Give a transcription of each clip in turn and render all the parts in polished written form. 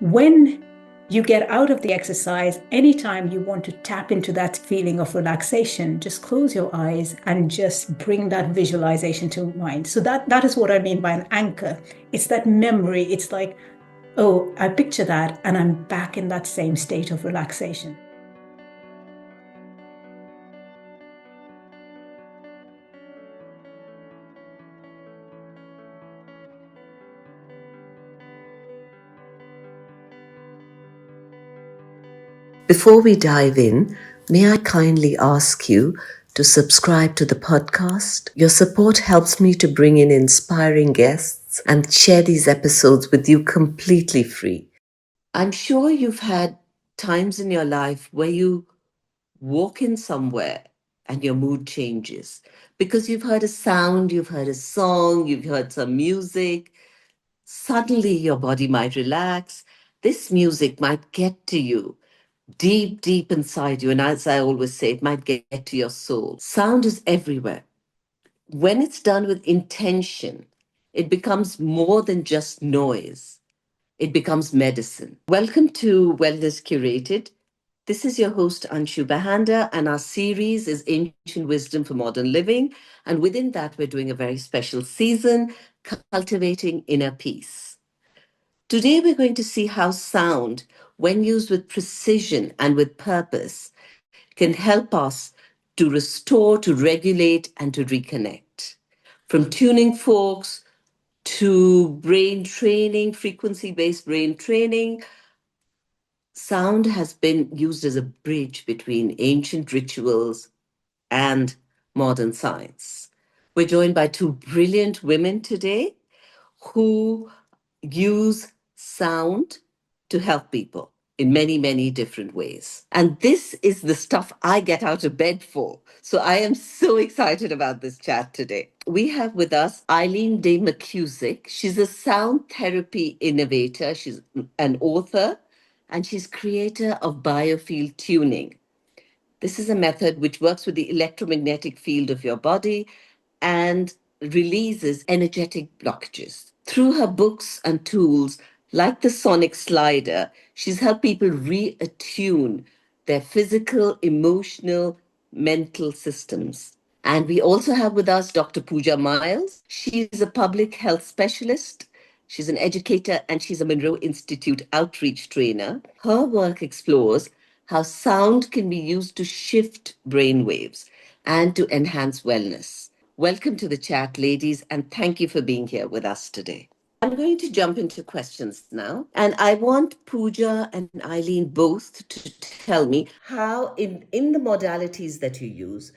When you get out of the exercise, anytime you want to tap into that feeling of relaxation, just close your eyes and just bring that visualization to mind. So that is what I mean by an anchor. It's that memory. It's like, oh, I picture that and I'm back in that same state of relaxation. Before we dive in, may I kindly ask you to subscribe to the podcast? Your support helps me to bring in inspiring guests and share these episodes with you completely free. I'm sure you've had times in your life where you walk in somewhere and your mood changes because you've heard a sound, you've heard a song, you've heard some music. Suddenly your body might relax. This music might get to you deep, deep inside you. And as I always say, it might get to your soul. Sound is everywhere. When it's done with intention, it becomes more than just noise. It becomes medicine. Welcome to Wellness Curated. This is your host, Anshu Bahanda, and our series is Ancient Wisdom for Modern Living. And within that, we're doing a very special season, Cultivating Inner Peace. Today, we're going to see how sound, when used with precision and with purpose, can help us to restore, to regulate, and to reconnect. From tuning forks to brain training, frequency based brain training, sound has been used as a bridge between ancient rituals and modern science. We're joined by two brilliant women today who use sound to help people in many, many different ways. And this is the stuff I get out of bed for. So I am so excited about this chat today. We have with us Eileen Day McKusick. She's a sound therapy innovator, she's an author, and she's creator of Biofield Tuning. This is a method which works with the electromagnetic field of your body and releases energetic blockages. Through her books and tools, like the sonic slider, she's helped people reattune their physical, emotional, mental systems. And we also have with us Dr. Puja Myles. She's a public health specialist. She's an educator and she's a Monroe Institute outreach trainer. Her work explores how sound can be used to shift brainwaves and to enhance wellness. Welcome to the chat, ladies, and thank you for being here with us today. I'm going to jump into questions now, and I want Pooja and Eileen both to tell me how, in the modalities that you use,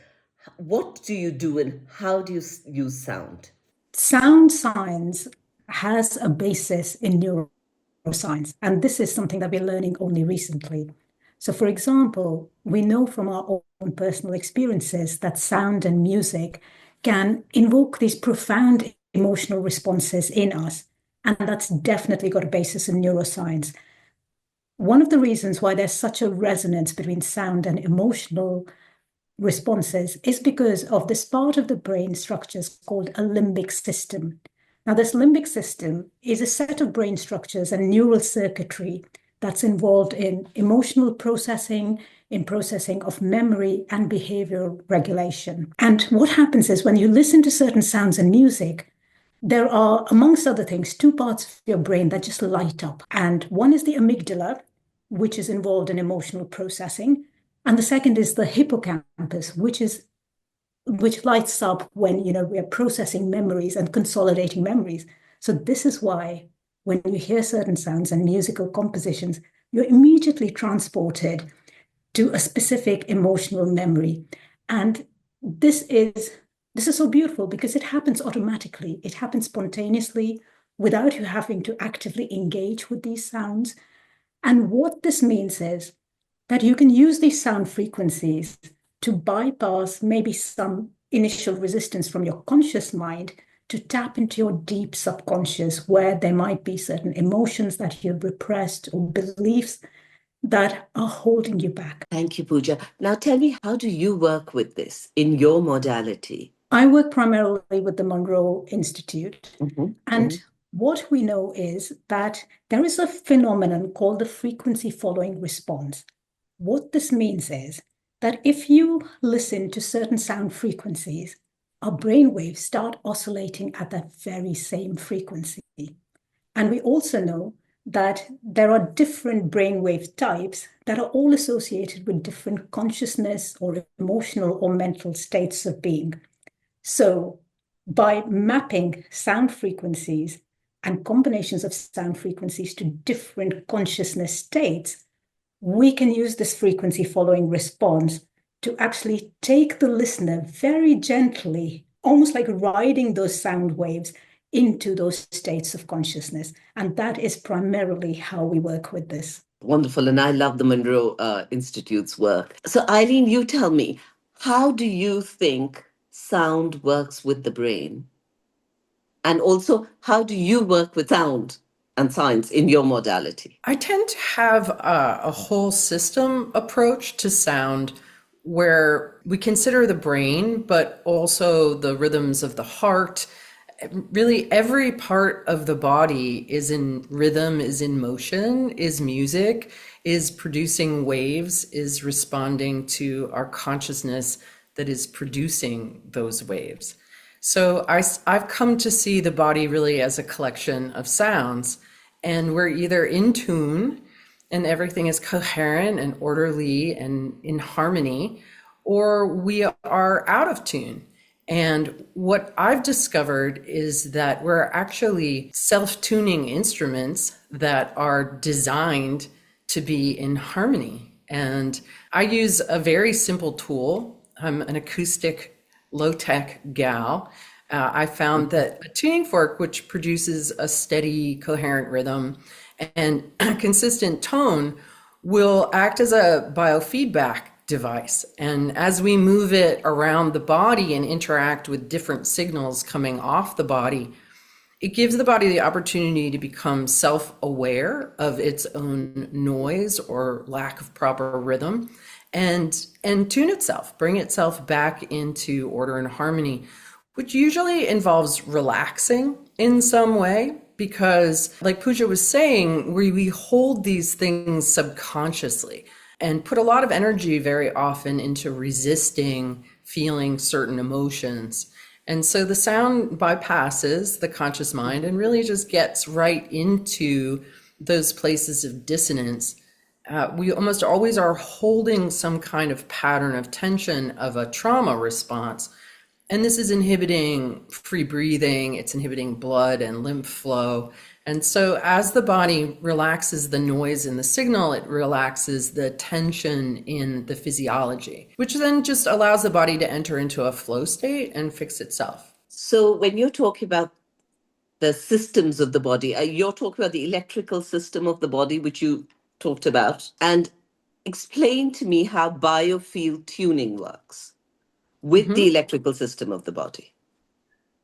what do you do and how do you use sound? Sound science has a basis in neuroscience, and this is something that we're learning only recently. So, for example, we know from our own personal experiences that sound and music can invoke these profound emotional responses in us, and that's definitely got a basis in neuroscience. One of the reasons why there's such a resonance between sound and emotional responses is because of this part of the brain structures called a limbic system. Now, this limbic system is a set of brain structures and neural circuitry that's involved in emotional processing, in processing of memory and behavioral regulation. And what happens is when you listen to certain sounds and music, there are, amongst other things, two parts of your brain that just light up. And one is the amygdala, which is involved in emotional processing. And the second is the hippocampus, which lights up when we are processing memories and consolidating memories. So this is why when you hear certain sounds and musical compositions, you're immediately transported to a specific emotional memory. And this is so beautiful because it happens automatically. It happens spontaneously without you having to actively engage with these sounds. And what this means is that you can use these sound frequencies to bypass maybe some initial resistance from your conscious mind to tap into your deep subconscious, where there might be certain emotions that you've repressed or beliefs that are holding you back. Thank you, Pooja. Now tell me, how do you work with this in your modality? I work primarily with the Monroe Institute. And What we know is that there is a phenomenon called the frequency following response. What this means is that if you listen to certain sound frequencies, our brainwaves start oscillating at that very same frequency. And we also know that there are different brainwave types that are all associated with different consciousness or emotional or mental states of being. So, by mapping sound frequencies and combinations of sound frequencies to different consciousness states, we can use this frequency following response to actually take the listener very gently, almost like riding those sound waves into those states of consciousness. And that is primarily how we work with this. Wonderful. And I love the Monroe Institute's work. So, Eileen, you tell me, how do you think sound works with the brain? And also, how do you work with sound and science in your modality? I tend to have a whole system approach to sound where we consider the brain, but also the rhythms of the heart. Really, every part of the body is in rhythm, is in motion, is music, is producing waves, is responding to our consciousness that is producing those waves. So I've come to see the body really as a collection of sounds, and we're either in tune and everything is coherent and orderly and in harmony, or we are out of tune. And what I've discovered is that we're actually self-tuning instruments that are designed to be in harmony. And I use a very simple tool. I'm an acoustic low-tech gal. I found that a tuning fork, which produces a steady, coherent rhythm and a consistent tone, will act as a biofeedback device. And as we move it around the body and interact with different signals coming off the body, it gives the body the opportunity to become self-aware of its own noise or lack of proper rhythm and tune itself, bring itself back into order and harmony, which usually involves relaxing in some way, because like Puja was saying, we hold these things subconsciously and put a lot of energy very often into resisting feeling certain emotions. And so the sound bypasses the conscious mind and really just gets right into those places of dissonance. We almost always are holding some kind of pattern of tension of a trauma response. And this is inhibiting free breathing, it's inhibiting blood and lymph flow. And so as the body relaxes the noise in the signal, it relaxes the tension in the physiology, which then just allows the body to enter into a flow state and fix itself. So, when you're talking about the systems of the body, you're talking about the electrical system of the body, which you talked about, and explain to me how biofield tuning works with the electrical system of the body.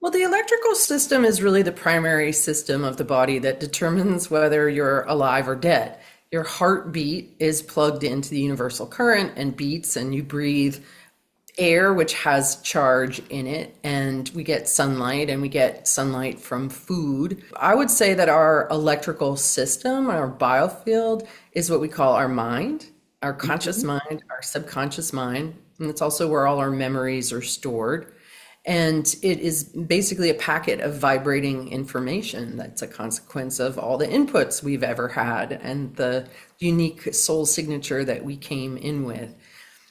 Well, the electrical system is really the primary system of the body that determines whether you're alive or dead. Your heartbeat is plugged into the universal current and beats, and you breathe air, which has charge in it, and we get sunlight, and we get sunlight from food. I would say that our electrical system, our biofield, is what we call our mind, our conscious mind, our subconscious mind, and it's also where all our memories are stored. And it is basically a packet of vibrating information that's a consequence of all the inputs we've ever had and the unique soul signature that we came in with.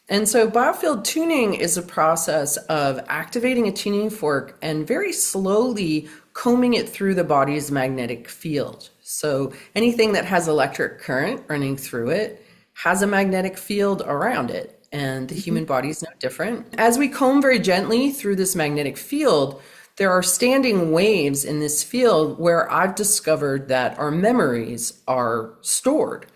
And so biofield tuning is a process of activating a tuning fork and very slowly combing it through the body's magnetic field. So anything that has electric current running through it has a magnetic field around it. And the human body is no different. As we comb very gently through this magnetic field, there are standing waves in this field where I've discovered that our memories are stored.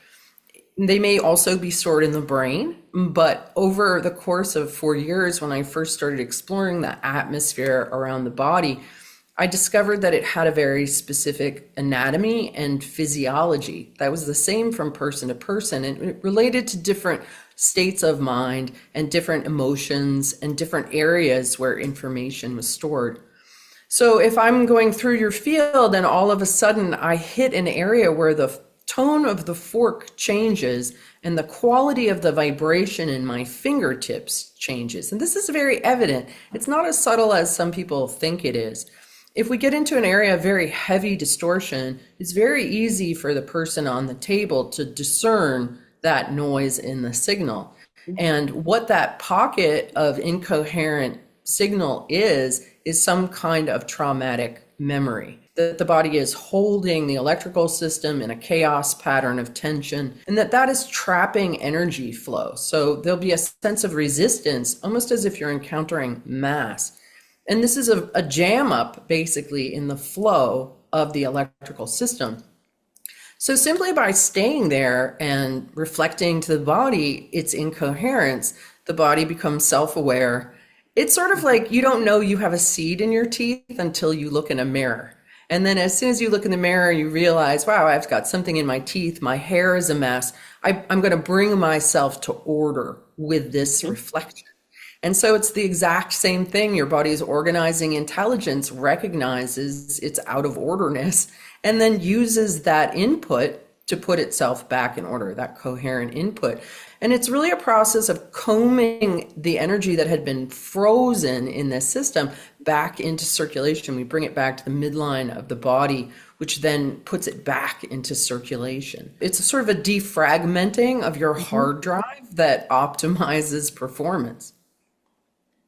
They may also be stored in the brain, but over the course of 4 years, when I first started exploring the atmosphere around the body, I discovered that it had a very specific anatomy and physiology that was the same from person to person, and it related to different states of mind and different emotions and different areas where information was stored. So if I'm going through your field and all of a sudden I hit an area where the tone of the fork changes and the quality of the vibration in my fingertips changes, and this is very evident. It's not as subtle as some people think it is. If we get into an area of very heavy distortion, it's very easy for the person on the table to discern that noise in the signal. And what that pocket of incoherent signal is some kind of traumatic memory. That the body is holding the electrical system in a chaos pattern of tension, and that is trapping energy flow. So there'll be a sense of resistance, almost as if you're encountering mass. And this is a jam up, basically, in the flow of the electrical system. So simply by staying there and reflecting to the body its incoherence, the body becomes self-aware. It's sort of like you don't know you have a seed in your teeth until you look in a mirror. And then as soon as you look in the mirror, you realize, wow, I've got something in my teeth. My hair is a mess. I'm going to bring myself to order with this reflection. And so it's the exact same thing. Your body's organizing intelligence recognizes its out of orderness and then uses that input to put itself back in order, that coherent input. And it's really a process of combing the energy that had been frozen in this system back into circulation. We bring it back to the midline of the body, which then puts it back into circulation. It's a sort of a defragmenting of your hard drive that optimizes performance.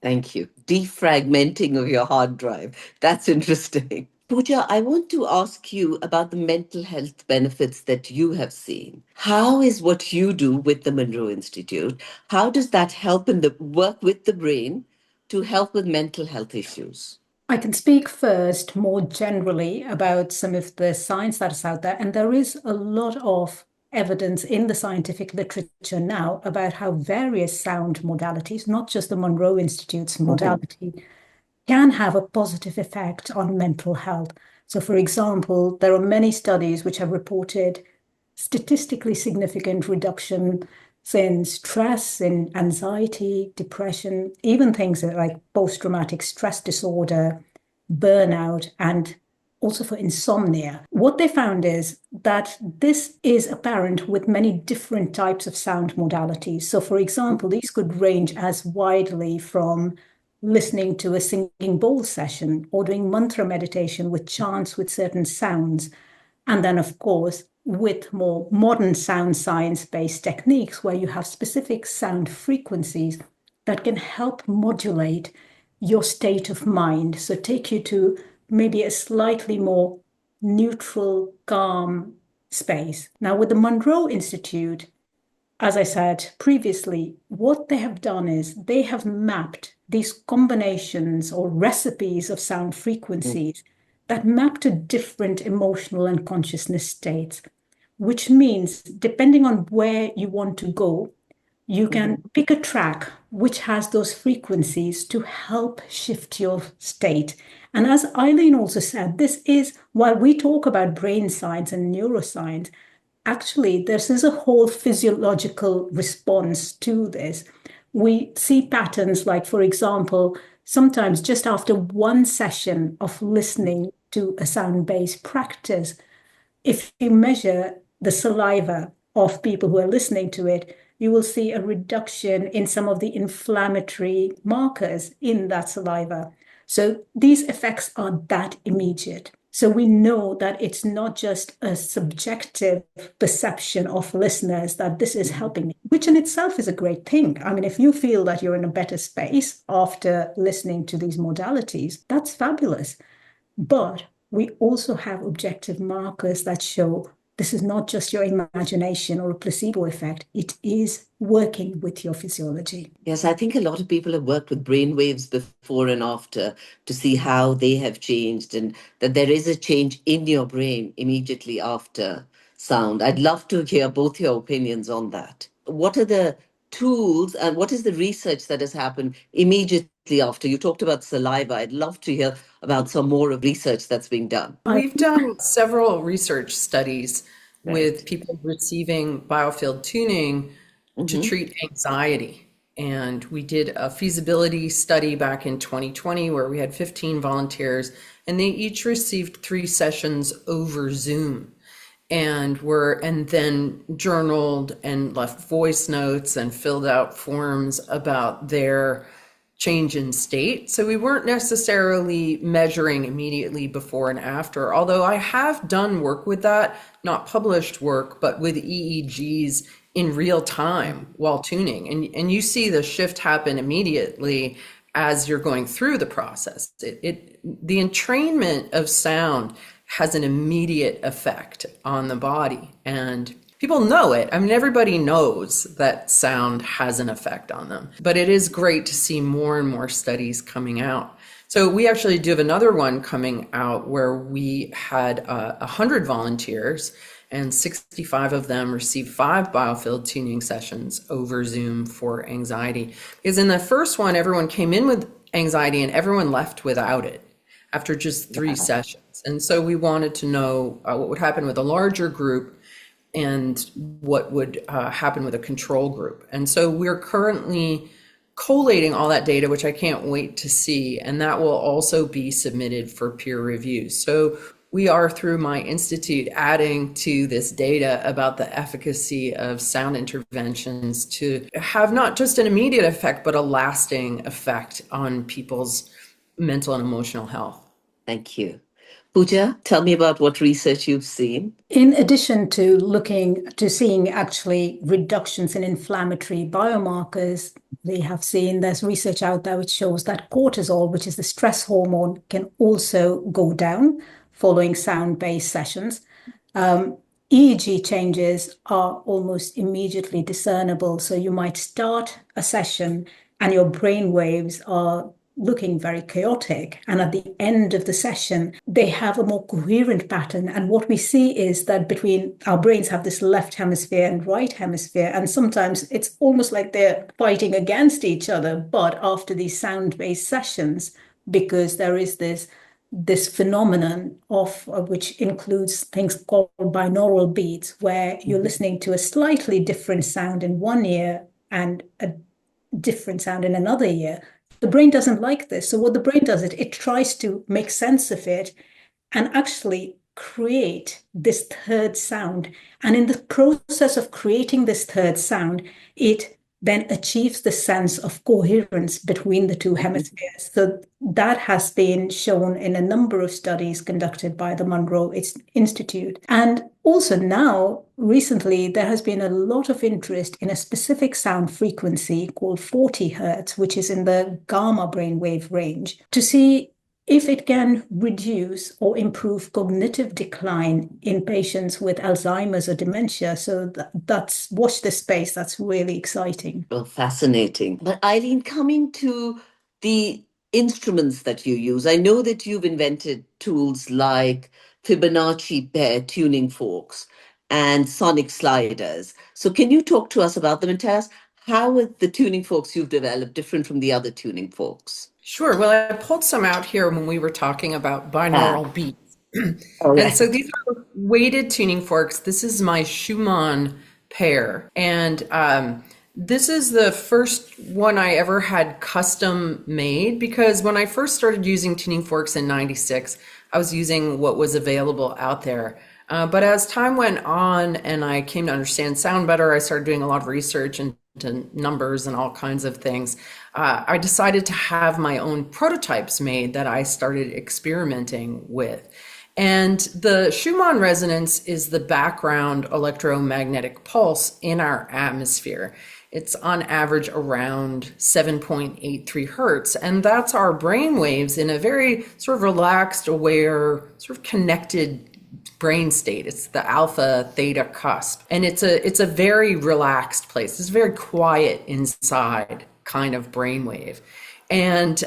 Thank you. Defragmenting of your hard drive. That's interesting. Puja, I want to ask you about the mental health benefits that you have seen. How is what you do with the Monroe Institute, how does that help in the work with the brain to help with mental health issues? I can speak first more generally about some of the science that is out there, and there is a lot of evidence in the scientific literature now about how various sound modalities, not just the Monroe Institute's modality, can have a positive effect on mental health. So, for example, there are many studies which have reported statistically significant reduction in stress, in anxiety, depression, even things like post-traumatic stress disorder, burnout, and also for insomnia. What they found is that this is apparent with many different types of sound modalities. So, for example, these could range as widely from listening to a singing bowl session or doing mantra meditation with chants with certain sounds. And then, of course, with more modern sound science-based techniques where you have specific sound frequencies that can help modulate your state of mind. So take you to maybe a slightly more neutral, calm space. Now, with the Monroe Institute, as I said previously, what they have done is they have mapped these combinations or recipes of sound frequencies that map to different emotional and consciousness states, which means depending on where you want to go, you can pick a track which has those frequencies to help shift your state. And as Eileen also said, this is, while we talk about brain science and neuroscience, actually, this is a whole physiological response to this. We see patterns like, for example, sometimes just after one session of listening to a sound-based practice, if you measure the saliva of people who are listening to it, you will see a reduction in some of the inflammatory markers in that saliva. So these effects are that immediate. So we know that it's not just a subjective perception of listeners that this is helping me, which in itself is a great thing. I mean, if you feel that you're in a better space after listening to these modalities, that's fabulous. But we also have objective markers that show this is not just your imagination or a placebo effect. It is working with your physiology. Yes, I think a lot of people have worked with brainwaves before and after to see how they have changed and that there is a change in your brain immediately after sound. I'd love to hear both your opinions on that. What are the tools and what is the research that has happened immediately after? You talked about saliva. I'd love to hear about some more of research that's being done. We've done several research studies with people receiving Biofield Tuning to treat anxiety. And we did a feasibility study back in 2020 where we had 15 volunteers, and they each received 3 sessions over Zoom, and then journaled and left voice notes and filled out forms about their change in state. So we weren't necessarily measuring immediately before and after, although I have done work with that, not published work, but with EEGs in real time while tuning. And you see the shift happen immediately as you're going through the process. The entrainment of sound has an immediate effect on the body, and people know it. I mean, everybody knows that sound has an effect on them, but it is great to see more and more studies coming out. So we actually do have another one coming out where we had 100 volunteers, and 65 of them received 5 Biofield tuning sessions over Zoom for anxiety. Because in the first one, everyone came in with anxiety and everyone left without it after just 3 sessions. And so we wanted to know what would happen with a larger group and what would happen with a control group. And so we're currently collating all that data, which I can't wait to see, and that will also be submitted for peer review. So we are, through my institute, adding to this data about the efficacy of sound interventions to have not just an immediate effect, but a lasting effect on people's mental and emotional health. Thank you. Puja, tell me about what research you've seen. In addition to seeing actually reductions in inflammatory biomarkers, there's research out there which shows that cortisol, which is the stress hormone, can also go down following sound-based sessions. EEG changes are almost immediately discernible. So you might start a session and your brain waves are looking very chaotic. And at the end of the session, they have a more coherent pattern. And what we see is that between our brains have this left hemisphere and right hemisphere. And sometimes it's almost like they're fighting against each other. But after these sound-based sessions, because there is this phenomenon of which includes things called binaural beats, where you're listening to a slightly different sound in one ear and a different sound in another ear. The brain doesn't like this. So what the brain does, it tries to make sense of it and actually create this third sound. And in the process of creating this third sound, it then achieves the sense of coherence between the 2 hemispheres. So that has been shown in a number of studies conducted by the Monroe Institute. And also now, recently, there has been a lot of interest in a specific sound frequency called 40 hertz, which is in the gamma brainwave range, to see if it can reduce or improve cognitive decline in patients with Alzheimer's or dementia. So that's watch this space. That's really exciting. Well, fascinating. But Eileen, coming to the instruments that you use, I know that you've invented tools like Fibonacci pair tuning forks and sonic sliders. So can you talk to us about them and tell us how are the tuning forks you've developed different from the other tuning forks? Sure. Well, I pulled some out here when we were talking about binaural beats. All right. And so these are weighted tuning forks. This is my Schumann pair. And this is the first one I ever had custom made, because when I first started using tuning forks in 96, I was using what was available out there. But as time went on and I came to understand sound better, I started doing a lot of research into numbers and all kinds of things. I decided to have my own prototypes made that I started experimenting with. And the Schumann resonance is the background electromagnetic pulse in our atmosphere. It's on average around 7.83 hertz. And that's our brain waves in a very sort of relaxed, aware, sort of connected brain state. It's the alpha theta cusp. And it's a very relaxed place. It's very quiet inside kind of brainwave. And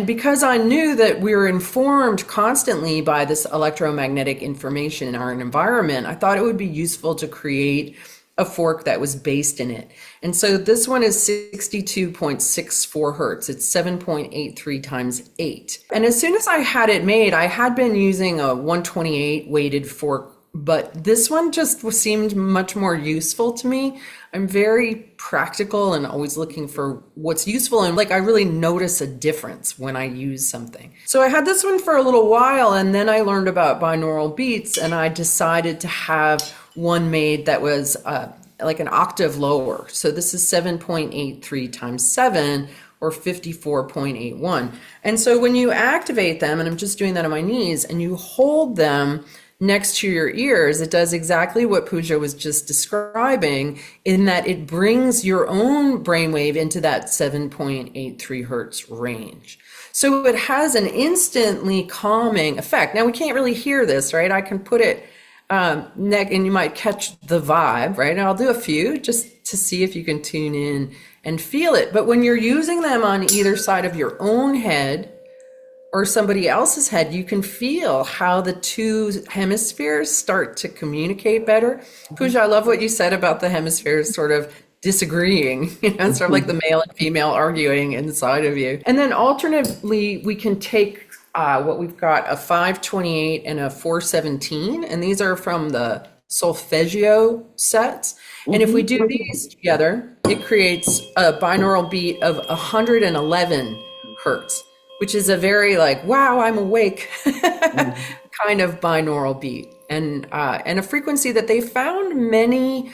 because I knew that we were informed constantly by this electromagnetic information in our environment, I thought it would be useful to create a fork that was based in it. And so this one is 62.64 hertz. It's 7.83 times 8. And as soon as I had it made, I had been using a 128 weighted fork but this one just seemed much more useful to me. I'm very practical and always looking for what's useful. And like, I really notice a difference when I use something. So I had this one for a little while, and then I learned about binaural beats, and I decided to have one made that was like an octave lower. So this is 7.83 times 7, or 54.81. And so when you activate them, and I'm just doing that on my knees, and you hold them next to your ears, it does exactly what Puja was just describing, in that it brings your own brainwave into that 7.83 hertz range. So it has an instantly calming effect. Now we can't really hear this, right? I can put it neck, and you might catch the vibe, right? And I'll do a few just to see if you can tune in and feel it. But when you're using them on either side of your own head or somebody else's head, you can feel how the two hemispheres start to communicate better. Pooja, I love what you said about the hemispheres sort of disagreeing, sort of like the male and female arguing inside of you. And then alternatively, we can take what we've got, a 528 and a 417, and these are from the solfeggio sets. And if we do these together, it creates a binaural beat of 111 hertz, which is a very like, wow, I'm awake kind of binaural beat. And a frequency that they found many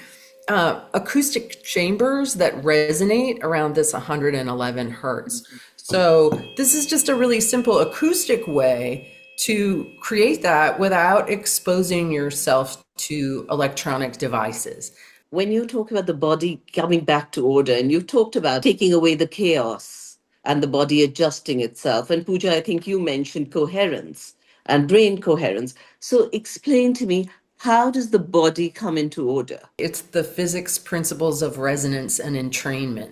acoustic chambers that resonate around this 111 hertz. So this is just a really simple acoustic way to create that without exposing yourself to electronic devices. When you talk about the body coming back to order, and you've talked about taking away the chaos and the body adjusting itself, and Pooja, I think you mentioned coherence and brain coherence. So explain to me, how does the body come into order? It's the physics principles of resonance and entrainment.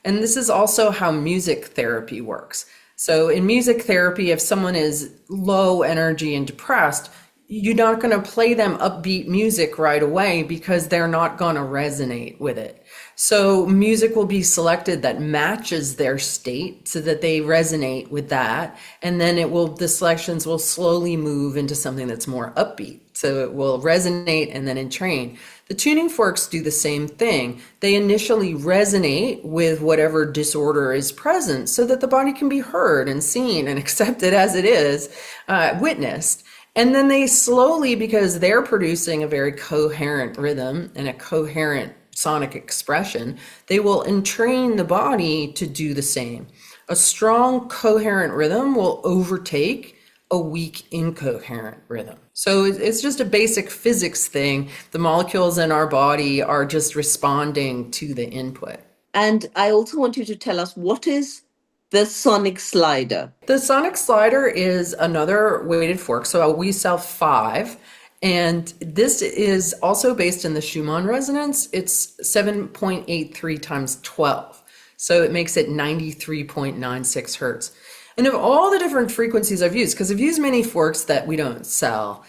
And this is also how music therapy works. So in music therapy, if someone is low energy and depressed, you're not going to play them upbeat music right away because they're not going to resonate with it. So music will be selected that matches their state so that they resonate with that. And then the selections will slowly move into something that's more upbeat. So it will resonate and then entrain. The tuning forks do the same thing. They initially resonate with whatever disorder is present so that the body can be heard and seen and accepted as it is, witnessed. And then they slowly, because they're producing a very coherent rhythm and a coherent sonic expression, they will entrain the body to do the same. A strong, coherent rhythm will overtake a weak, incoherent rhythm. So it's just a basic physics thing. The molecules in our body are just responding to the input. And I also want you to tell us, what is the sonic slider? The sonic slider is another weighted fork. So we sell 5. And this is also based in the Schumann resonance. It's 7.83 times 12. So it makes it 93.96 hertz. And of all the different frequencies I've used, because I've used many forks that we don't sell,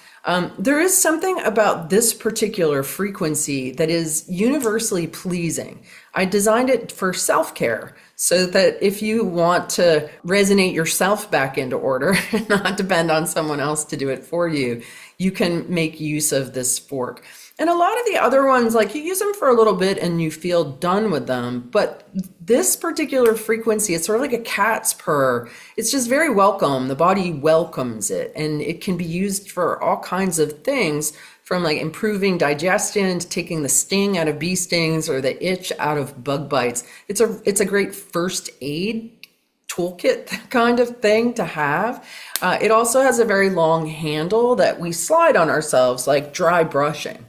there is something about this particular frequency that is universally pleasing. I designed it for self-care so that if you want to resonate yourself back into order and not depend on someone else to do it for you, you can make use of this fork. And a lot of the other ones, like you use them for a little bit and you feel done with them. But this particular frequency, it's sort of like a cat's purr. It's just very welcome. The body welcomes it. And it can be used for all kinds of things, from like improving digestion to taking the sting out of bee stings or the itch out of bug bites. It's a great first aid toolkit kind of thing to have. It also has a very long handle that we slide on ourselves, like dry brushing.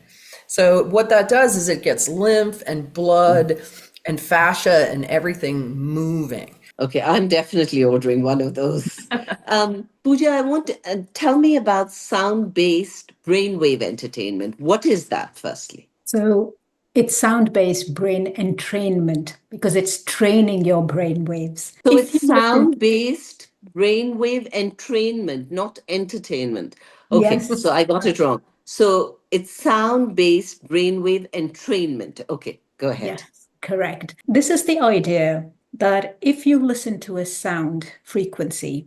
So what that does is it gets lymph and blood and fascia and everything moving. Okay, I'm definitely ordering one of those. Pooja, I want to tell me about sound-based brainwave entertainment. What is that, firstly? So it's sound-based brain entrainment because it's training your brain waves. So it's sound-based brainwave entrainment, not entertainment. Okay, Yes. so I got it wrong. So it's sound-based brainwave entrainment. Okay, go ahead. Yes, correct. This is the idea that if you listen to a sound frequency,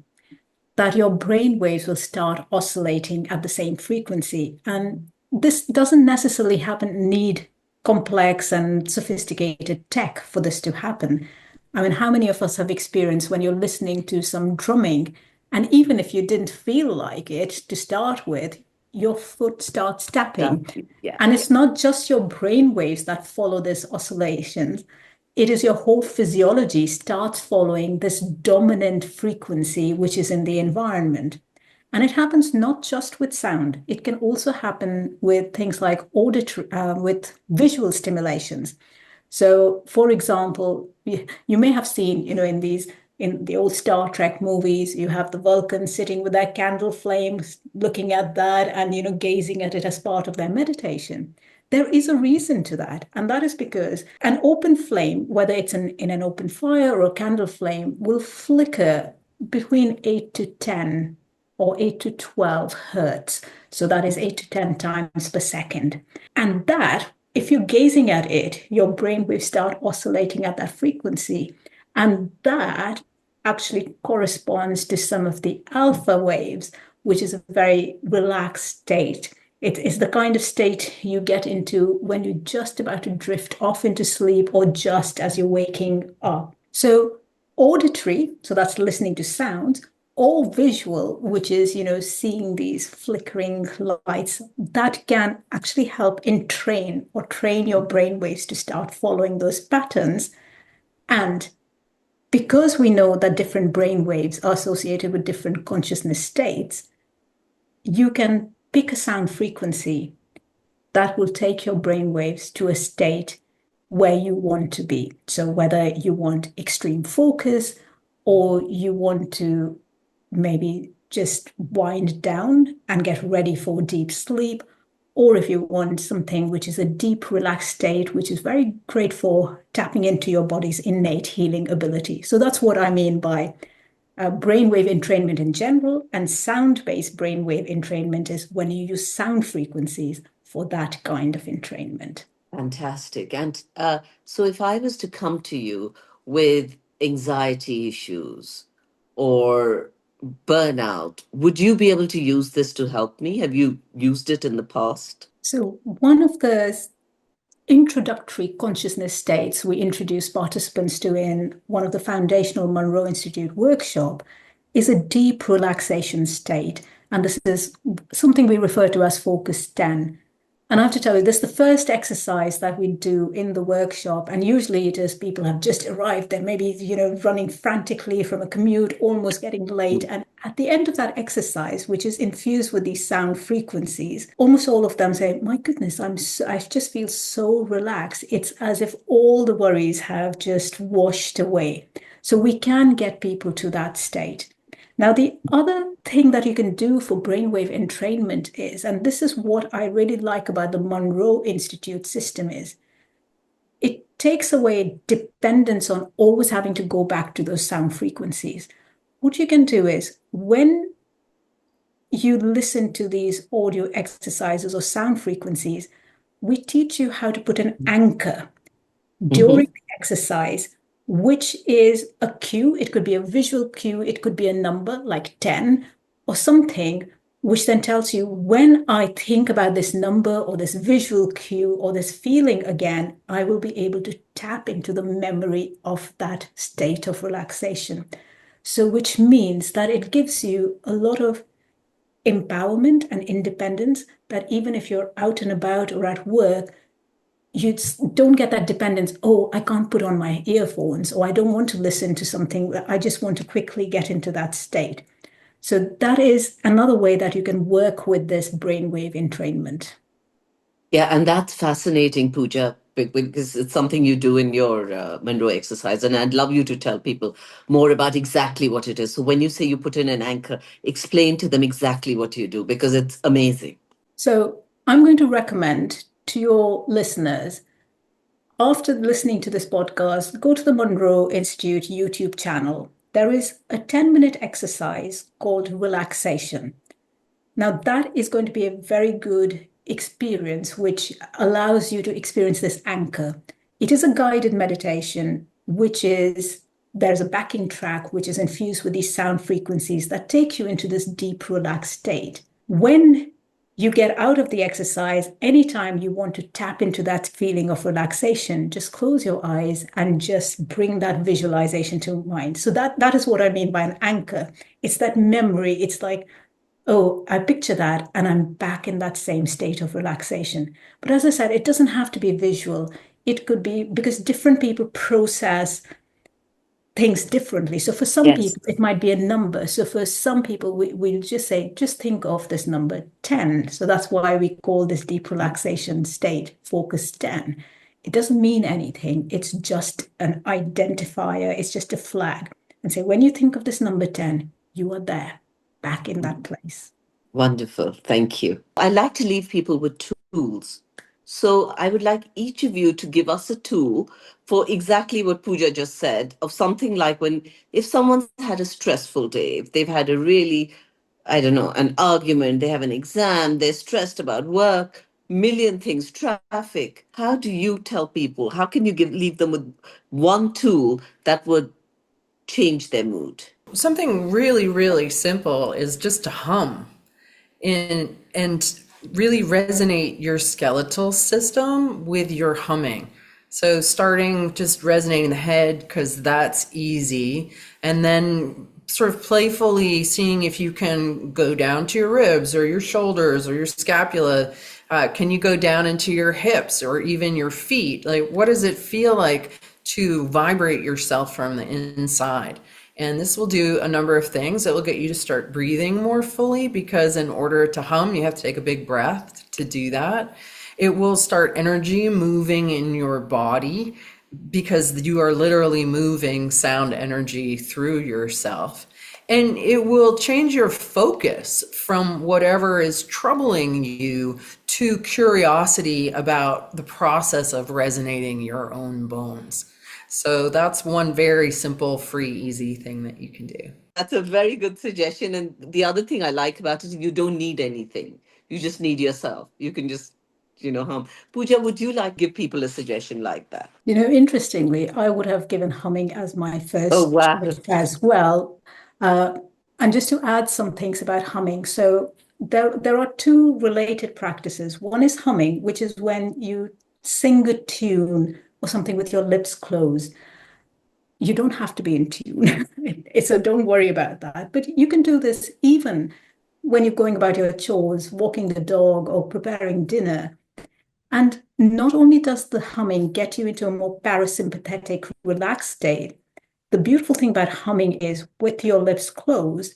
that your brain waves will start oscillating at the same frequency. And this doesn't necessarily need complex and sophisticated tech for this to happen. I mean, how many of us have experienced when you're listening to some drumming, and even if you didn't feel like it to start with, your foot starts tapping. Yeah. And it's not just your brain waves that follow this oscillations. It is your whole physiology starts following this dominant frequency, which is in the environment. And it happens not just with sound. It can also happen with things like auditory, with visual stimulations. So, for example, you may have seen, in the old Star Trek movies, you have the Vulcans sitting with their candle flames, looking at that and, gazing at it as part of their meditation. There is a reason to that. And that is because an open flame, whether it's in an open fire or a candle flame, will flicker between 8 to 10 or 8 to 12 hertz. So that is 8 to 10 times per second. And that, if you're gazing at it, your brain will start oscillating at that frequency. And that actually corresponds to some of the alpha waves, which is a very relaxed state. It is the kind of state you get into when you're just about to drift off into sleep or just as you're waking up. So auditory, so that's listening to sounds, or visual, which is, seeing these flickering lights, that can actually help entrain or train your brain waves to start following those patterns. And because we know that different brain waves are associated with different consciousness states, you can pick a sound frequency that will take your brain waves to a state where you want to be. So whether you want extreme focus or you want to maybe just wind down and get ready for deep sleep, or if you want something which is a deep, relaxed state, which is very great for tapping into your body's innate healing ability. So that's what I mean by brainwave entrainment in general, and sound-based brainwave entrainment is when you use sound frequencies for that kind of entrainment. Fantastic. And so if I was to come to you with anxiety issues or burnout, would you be able to use this to help me? Have you used it in the past? So one of the introductory consciousness states we introduce participants to in one of the foundational Monroe Institute workshop is a deep relaxation state. And this is something we refer to as Focus 10. And I have to tell you, this is the first exercise that we do in the workshop. And usually it is people have just arrived. They're maybe, running frantically from a commute, almost getting late. And at the end of that exercise, which is infused with these sound frequencies, almost all of them say, my goodness, I just feel so relaxed. It's as if all the worries have just washed away. So we can get people to that state. Now, the other thing that you can do for brainwave entrainment is, and this is what I really like about the Monroe Institute system, is it takes away dependence on always having to go back to those sound frequencies. What you can do is when you listen to these audio exercises or sound frequencies, we teach you how to put an anchor during the exercise, which is a cue. It could be a visual cue. It could be a number like 10 or something, which then tells you when I think about this number or this visual cue or this feeling again, I will be able to tap into the memory of that state of relaxation. So, which means that it gives you a lot of empowerment and independence, that even if you're out and about or at work, you don't get that dependence. Oh, I can't put on my earphones, or I don't want to listen to something. I just want to quickly get into that state. So that is another way that you can work with this brainwave entrainment. Yeah, and that's fascinating, Pooja, because it's something you do in your Monroe exercise. And I'd love you to tell people more about exactly what it is. So when you say you put in an anchor, explain to them exactly what you do, because it's amazing. So I'm going to recommend to your listeners, after listening to this podcast, go to the Monroe Institute YouTube channel. There is a 10-minute exercise called relaxation. Now, that is going to be a very good experience, which allows you to experience this anchor. It is a guided meditation, which is there's a backing track, which is infused with these sound frequencies that take you into this deep, relaxed state. When you get out of the exercise, anytime you want to tap into that feeling of relaxation, just close your eyes and just bring that visualization to mind. So that is what I mean by an anchor. It's that memory. It's like, oh, I picture that and I'm back in that same state of relaxation. But as I said, it doesn't have to be visual. It could be because different people process things differently. So for some Yes. people, it might be a number. So for some people, we'll just say, just think of this number 10. So that's why we call this deep relaxation state focus 10. It doesn't mean anything. It's just an identifier. It's just a flag. And say, when you think of this number 10, you are there, back in that place. Wonderful. Thank you. I like to leave people with tools. So I would like each of you to give us a tool for exactly what Pooja just said, of something like when, if someone's had a stressful day, if they've had a really, I don't know, an argument, they have an exam, they're stressed about work, million things, traffic. How do you tell people? How can you leave them with one tool that would change their mood? Something really, really simple is just to hum and really resonate your skeletal system with your humming. So starting just resonating the head, because that's easy, and then sort of playfully seeing if you can go down to your ribs or your shoulders or your scapula. Can you go down into your hips or even your feet? Like, what does it feel like to vibrate yourself from the inside? And this will do a number of things. It will get you to start breathing more fully, because in order to hum, you have to take a big breath to do that. It will start energy moving in your body, because you are literally moving sound energy through yourself. And it will change your focus from whatever is troubling you to curiosity about the process of resonating your own bones. So that's one very simple, free, easy thing that you can do. That's a very good suggestion. And the other thing I like about it is you don't need anything. You just need yourself. You can just, hum. Pooja, would you like give people a suggestion like that? Interestingly, I would have given humming as my Oh, first wow. choice as well. Uh, and just to add some things about humming. So there are two related practices. One is humming, which is when you sing a tune or something with your lips closed. You don't have to be in tune. So don't worry about that. But you can do this even when you're going about your chores, walking the dog, or preparing dinner. And not only does the humming get you into a more parasympathetic, relaxed state, the beautiful thing about humming is with your lips closed,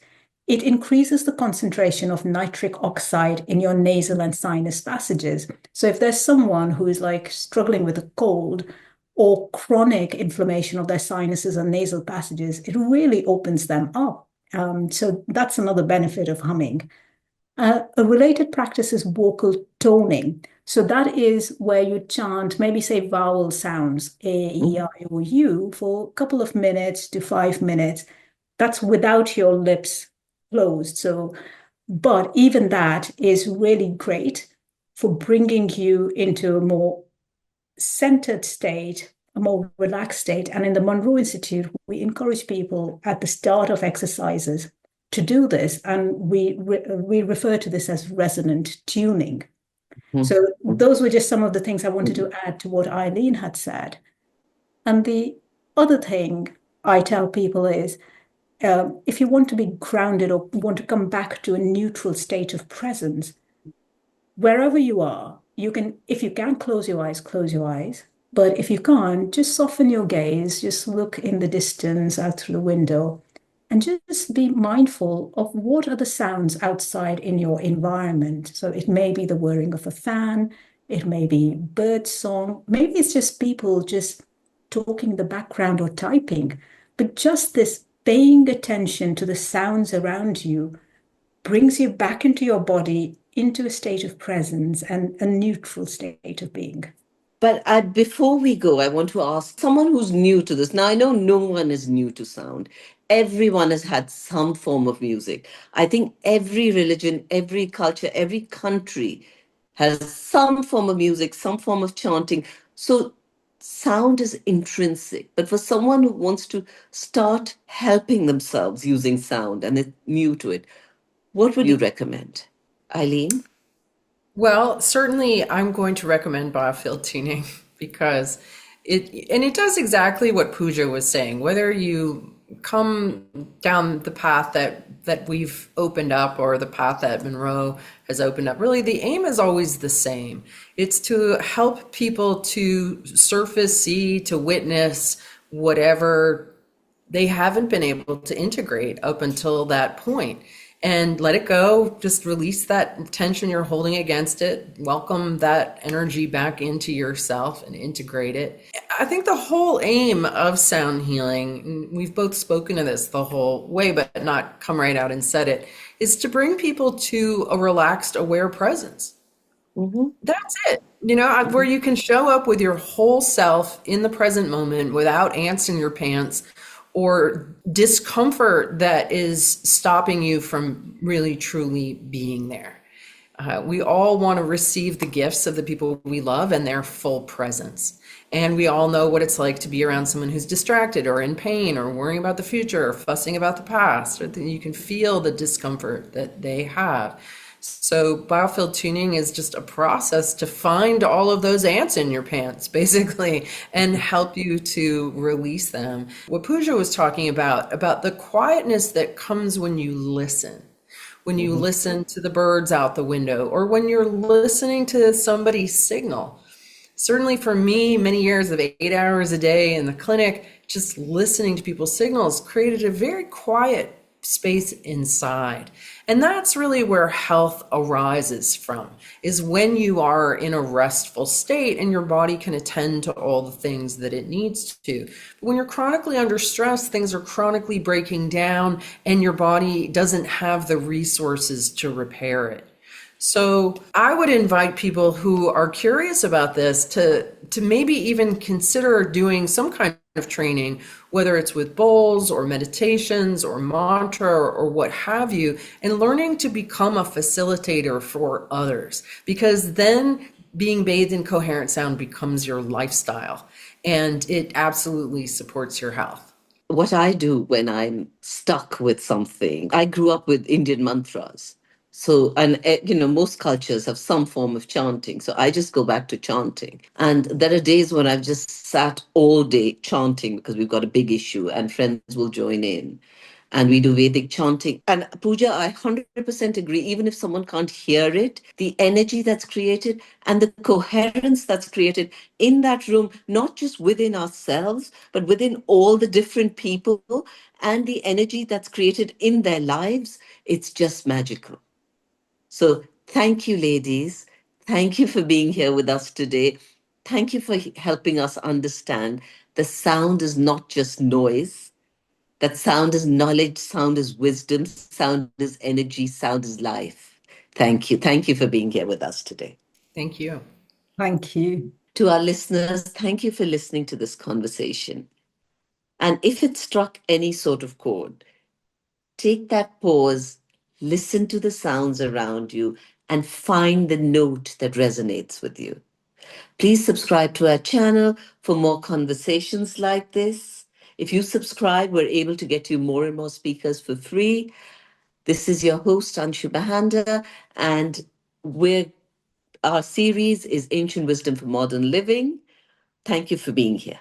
it increases the concentration of nitric oxide in your nasal and sinus passages. So if there's someone who is like struggling with a cold or chronic inflammation of their sinuses and nasal passages, it really opens them up. So that's another benefit of humming. A related practice is vocal toning. So that is where you chant, maybe say vowel sounds, A, E, I, O, U, for a couple of minutes to 5 minutes. That's without your lips closed. So, but even that is really great for bringing you into a more centered state, a more relaxed state. And in the Monroe Institute, we encourage people at the start of exercises to do this, and we refer to this as resonant tuning. So those were just some of the things I wanted to add to what Eileen had said. And the other thing I tell people is, if you want to be grounded or want to come back to a neutral state of presence, wherever you are, you can, if you can close your eyes, close your eyes. But if you can't, just soften your gaze, just look in the distance out through the window, and just be mindful of what are the sounds outside in your environment. So it may be the whirring of a fan, it may be bird song, maybe it's just people just talking in the background or typing. But just this paying attention to the sounds around you brings you back into your body, into a state of presence and a neutral state of being. But before we go, I want to ask someone who's new to this. Now, I know no one is new to sound. Everyone has had some form of music. I think every religion, every culture, every country has some form of music, some form of chanting. So sound is intrinsic. But for someone who wants to start helping themselves using sound and is new to it, what would you recommend? Eileen? Well, certainly I'm going to recommend Biofield Tuning because it does exactly what Puja was saying. Whether you come down the path that we've opened up or the path that Monroe has opened up, really the aim is always the same. It's to help people to surface, see, to witness whatever they haven't been able to integrate up until that point and let it go. Just release that tension you're holding against it. Welcome that energy back into yourself and integrate it. I think the whole aim of sound healing, and we've both spoken to this the whole way, but not come right out and said it, is to bring people to a relaxed, aware presence. Mhm. That's it. Where you can show up with your whole self in the present moment without ants in your pants or discomfort that is stopping you from really truly being there. We all want to receive the gifts of the people we love and their full presence. And we all know what it's like to be around someone who's distracted or in pain or worrying about the future or fussing about the past. Or you can feel the discomfort that they have. So biofield tuning is just a process to find all of those ants in your pants, basically, and help you to release them. What Puja was talking about the quietness that comes when you listen. When you listen to the birds out the window, or when you're listening to somebody's signal. Certainly for me, many years of 8 hours a day in the clinic, just listening to people's signals created a very quiet space inside. And that's really where health arises from, is when you are in a restful state and your body can attend to all the things that it needs to. But when you're chronically under stress, things are chronically breaking down and your body doesn't have the resources to repair it. So I would invite people who are curious about this to maybe even consider doing some kind of training, whether it's with bowls or meditations or mantra or what have you, and learning to become a facilitator for others. Because then being bathed in coherent sound becomes your lifestyle and it absolutely supports your health. What I do when I'm stuck with something, I grew up with Indian mantras. So, and most cultures have some form of chanting. So I just go back to chanting. And there are days when I've just sat all day chanting because we've got a big issue and friends will join in. And we do Vedic chanting. And Puja, I 100% agree. Even if someone can't hear it, the energy that's created and the coherence that's created in that room, not just within ourselves, but within all the different people and the energy that's created in their lives, it's just magical. So thank you, ladies. Thank you for being here with us today. Thank you for helping us understand the sound is not just noise, that sound is knowledge, sound is wisdom, sound is energy, sound is life. Thank you. Thank you for being here with us today. Thank you. Thank you. To our listeners, thank you for listening to this conversation. And if it struck any sort of chord, take that pause, listen to the sounds around you, and find the note that resonates with you. Please subscribe to our channel for more conversations like this. If you subscribe, we're able to get you more and more speakers for free. This is your host, Anshu Bahanda, and our series is Ancient Wisdom for Modern Living. Thank you for being here.